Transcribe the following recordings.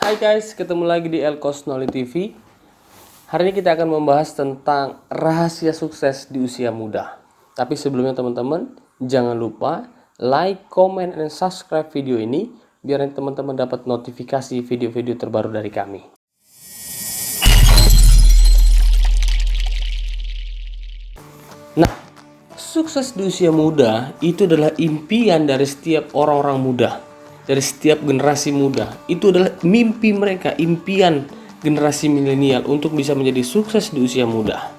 Hai guys, ketemu lagi di Elkos Knowledge TV. Hari ini kita akan membahas tentang rahasia sukses di usia muda. Tapi sebelumnya teman-teman, jangan lupa like, comment, dan subscribe video ini biar teman-teman dapat notifikasi video-video terbaru dari kami. Nah, sukses di usia muda itu adalah impian dari setiap orang-orang muda. Dari setiap generasi muda, itu adalah mimpi mereka, impian generasi milenial untuk bisa menjadi sukses di usia muda.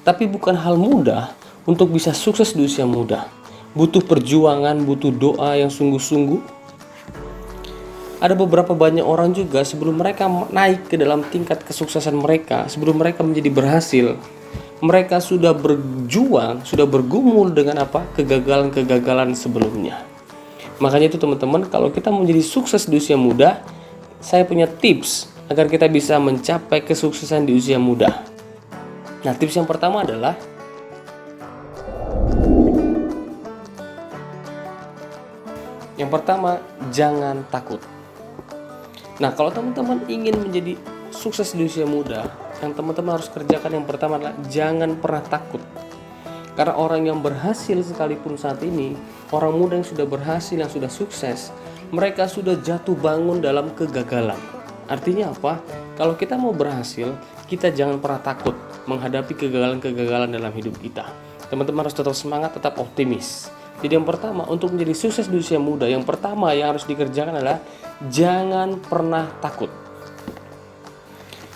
Tapi bukan hal mudah untuk bisa sukses di usia muda. Butuh perjuangan, butuh doa yang sungguh-sungguh. Ada beberapa banyak orang juga sebelum mereka naik ke dalam tingkat kesuksesan mereka, sebelum mereka menjadi berhasil, mereka sudah berjuang, sudah bergumul dengan kegagalan-kegagalan sebelumnya. Makanya itu teman-teman, kalau kita mau menjadi sukses di usia muda, saya punya tips agar kita bisa mencapai kesuksesan di usia muda. Nah, tips yang pertama adalah jangan takut. Nah, kalau teman-teman ingin menjadi sukses di usia muda, yang teman-teman harus kerjakan yang pertama adalah jangan pernah takut. Karena orang yang berhasil sekalipun saat ini, orang muda yang sudah berhasil, yang sudah sukses, mereka sudah jatuh bangun dalam kegagalan. Artinya apa? Kalau kita mau berhasil, kita jangan pernah takut menghadapi kegagalan-kegagalan dalam hidup kita. Teman-teman harus tetap semangat, tetap optimis. Jadi yang pertama, untuk menjadi sukses di usia muda, yang pertama yang harus dikerjakan adalah jangan pernah takut.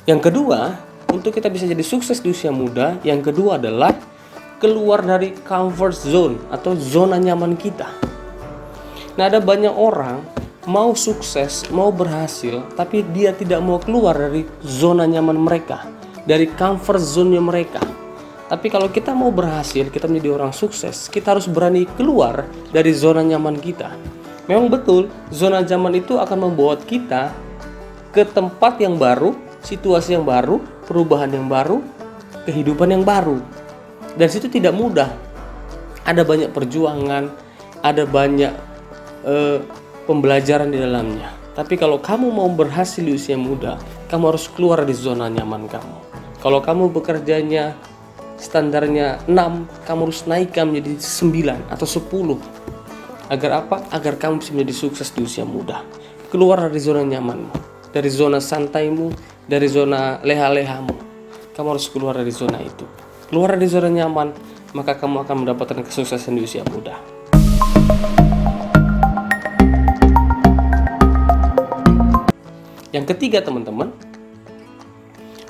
Yang kedua, untuk kita bisa jadi sukses di usia muda, yang kedua adalah keluar dari comfort zone atau zona nyaman kita. Nah, ada banyak orang mau sukses, mau berhasil, tapi dia tidak mau keluar dari zona nyaman mereka, dari comfort zone-nya mereka. Tapi kalau kita mau berhasil, kita menjadi orang sukses, kita harus berani keluar dari zona nyaman kita. Memang betul, zona nyaman itu akan membawa kita ke tempat yang baru, situasi yang baru, perubahan yang baru, kehidupan yang baru. Dan situ tidak mudah. Ada banyak perjuangan, ada banyak pembelajaran di dalamnya. Tapi kalau kamu mau berhasil di usia muda, kamu harus keluar dari zona nyaman kamu. Kalau kamu bekerjanya standarnya 6, kamu harus naikkan menjadi 9 atau 10. Agar apa? Agar kamu bisa menjadi sukses di usia muda. Keluar dari zona nyamanmu, dari zona santaimu, dari zona leha-lehamu. Kamu harus keluar dari zona itu. Keluar dari zona nyaman, maka kamu akan mendapatkan kesuksesan di usia muda. Yang ketiga teman-teman,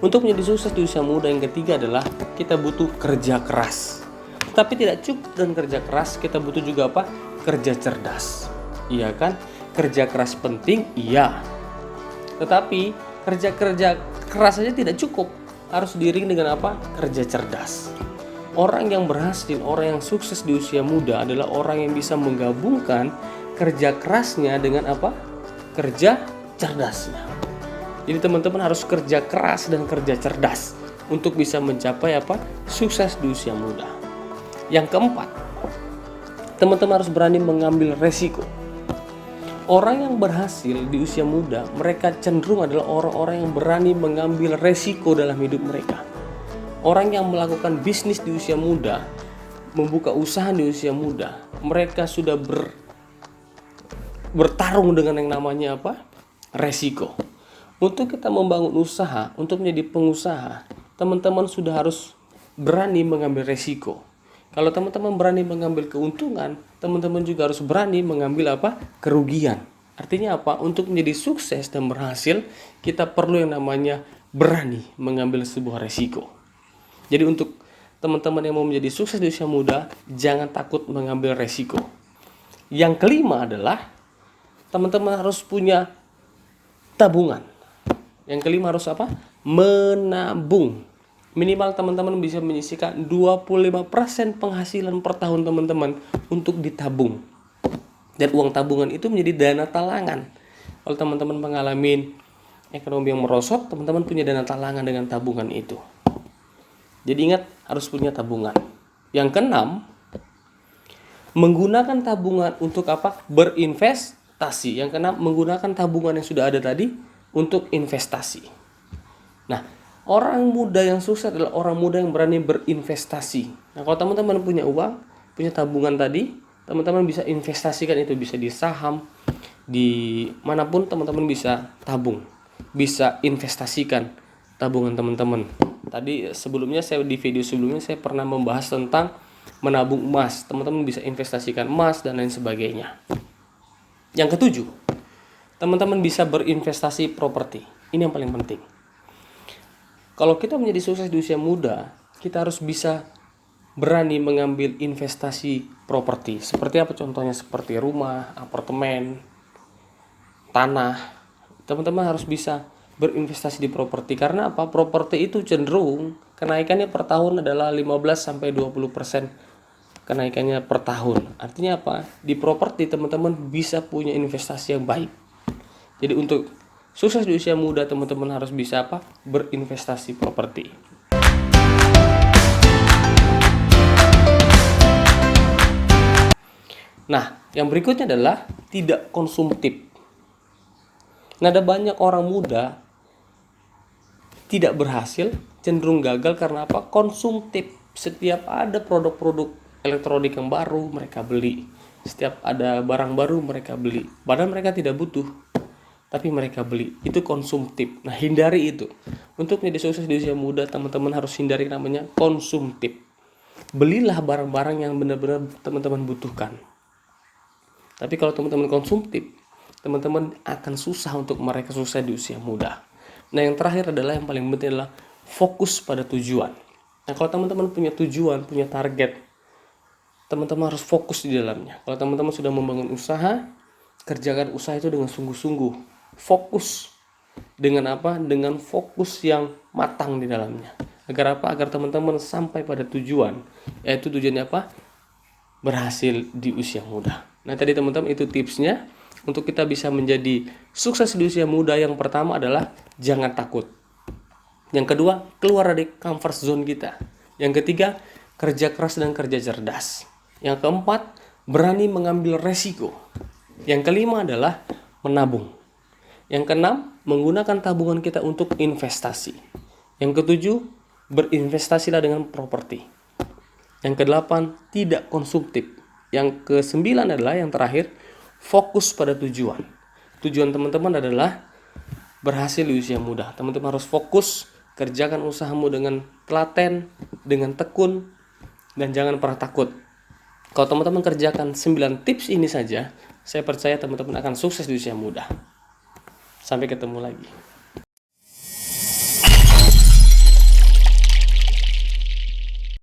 untuk menjadi sukses di usia muda, yang ketiga adalah kita butuh kerja keras. Tapi tidak cukup dengan kerja keras, kita butuh juga apa? Kerja cerdas. Iya kan? Kerja keras penting, iya. Tetapi kerja keras saja tidak cukup. Harus diiringi dengan apa? Kerja cerdas. Orang yang berhasil, orang yang sukses di usia muda adalah orang yang bisa menggabungkan kerja kerasnya dengan apa? Kerja cerdasnya. Jadi teman-teman harus kerja keras dan kerja cerdas untuk bisa mencapai apa? Sukses di usia muda. Yang keempat, teman-teman harus berani mengambil resiko. Orang yang berhasil di usia muda, mereka cenderung adalah orang-orang yang berani mengambil resiko dalam hidup mereka. Orang yang melakukan bisnis di usia muda, membuka usaha di usia muda, mereka sudah bertarung dengan yang namanya apa? Resiko. Untuk kita membangun usaha, untuk menjadi pengusaha, teman-teman sudah harus berani mengambil resiko. Kalau teman-teman berani mengambil keuntungan, teman-teman juga harus berani mengambil apa? Kerugian. Artinya apa? Untuk menjadi sukses dan berhasil, kita perlu yang namanya berani mengambil sebuah resiko. Jadi untuk teman-teman yang mau menjadi sukses di usia muda, jangan takut mengambil resiko. Yang kelima adalah teman-teman harus punya tabungan. Yang kelima harus apa? Menabung. Minimal teman-teman bisa menyisihkan 25% penghasilan per tahun teman-teman untuk ditabung. Dan uang tabungan itu menjadi dana talangan. Kalau teman-teman mengalami ekonomi yang merosot, teman-teman punya dana talangan dengan tabungan itu. Jadi ingat, harus punya tabungan. Yang keenam, menggunakan tabungan untuk apa? Berinvestasi. Yang keenam, menggunakan tabungan yang sudah ada tadi untuk investasi. Nah, orang muda yang sukses adalah orang muda yang berani berinvestasi. Nah, kalau teman-teman punya uang, punya tabungan tadi, teman-teman bisa investasikan, itu bisa di saham, di manapun teman-teman bisa tabung, bisa investasikan tabungan teman-teman. Tadi sebelumnya di video sebelumnya saya pernah membahas tentang menabung emas. Teman-teman bisa investasikan emas dan lain sebagainya. Yang ketujuh, teman-teman bisa berinvestasi properti. Ini yang paling penting. Kalau kita menjadi sukses di usia muda, kita harus bisa berani mengambil investasi properti. Seperti apa contohnya? Seperti rumah, apartemen, tanah. Teman-teman harus bisa berinvestasi di properti. Karena apa? Properti itu cenderung kenaikannya per tahun adalah 15-20% kenaikannya per tahun. Artinya apa? Di properti teman-teman bisa punya investasi yang baik. Jadi untuk sukses di usia muda, teman-teman harus bisa apa? Berinvestasi properti. Nah, yang berikutnya adalah tidak konsumtif. Nah, ada banyak orang muda tidak berhasil, cenderung gagal karena apa? Konsumtif. Setiap ada produk-produk elektronik yang baru, mereka beli. Setiap ada barang baru, mereka beli. Padahal mereka tidak butuh, tapi mereka beli. Itu konsumtif. Nah, hindari itu. Untuk menjadi sukses di usia muda, teman-teman harus hindari namanya konsumtif. Belilah barang-barang yang benar-benar teman-teman butuhkan. Tapi kalau teman-teman konsumtif, teman-teman akan susah untuk mereka sukses di usia muda. Nah, yang terakhir adalah yang paling penting adalah fokus pada tujuan. Nah, kalau teman-teman punya tujuan, punya target, teman-teman harus fokus di dalamnya. Kalau teman-teman sudah membangun usaha, kerjakan usaha itu dengan sungguh-sungguh. Fokus dengan apa? Dengan fokus yang matang di dalamnya. Agar apa? Agar teman-teman sampai pada tujuan. Yaitu tujuannya apa? Berhasil di usia muda. Nah, tadi teman-teman itu tipsnya untuk kita bisa menjadi sukses di usia muda. Yang pertama adalah jangan takut. Yang kedua, keluar dari comfort zone kita. Yang ketiga, kerja keras dan kerja cerdas. Yang keempat, berani mengambil resiko. Yang kelima adalah menabung. Yang keenam, menggunakan tabungan kita untuk investasi. Yang ketujuh, berinvestasilah dengan properti. Yang kedelapan, tidak konsumtif. Yang kesembilan adalah yang terakhir, fokus pada tujuan. Tujuan teman-teman adalah berhasil di usia muda. Teman-teman harus fokus, kerjakan usahamu dengan telaten, dengan tekun, dan jangan pernah takut. Kalau teman-teman kerjakan 9 tips ini saja, saya percaya teman-teman akan sukses di usia muda. Sampai ketemu lagi.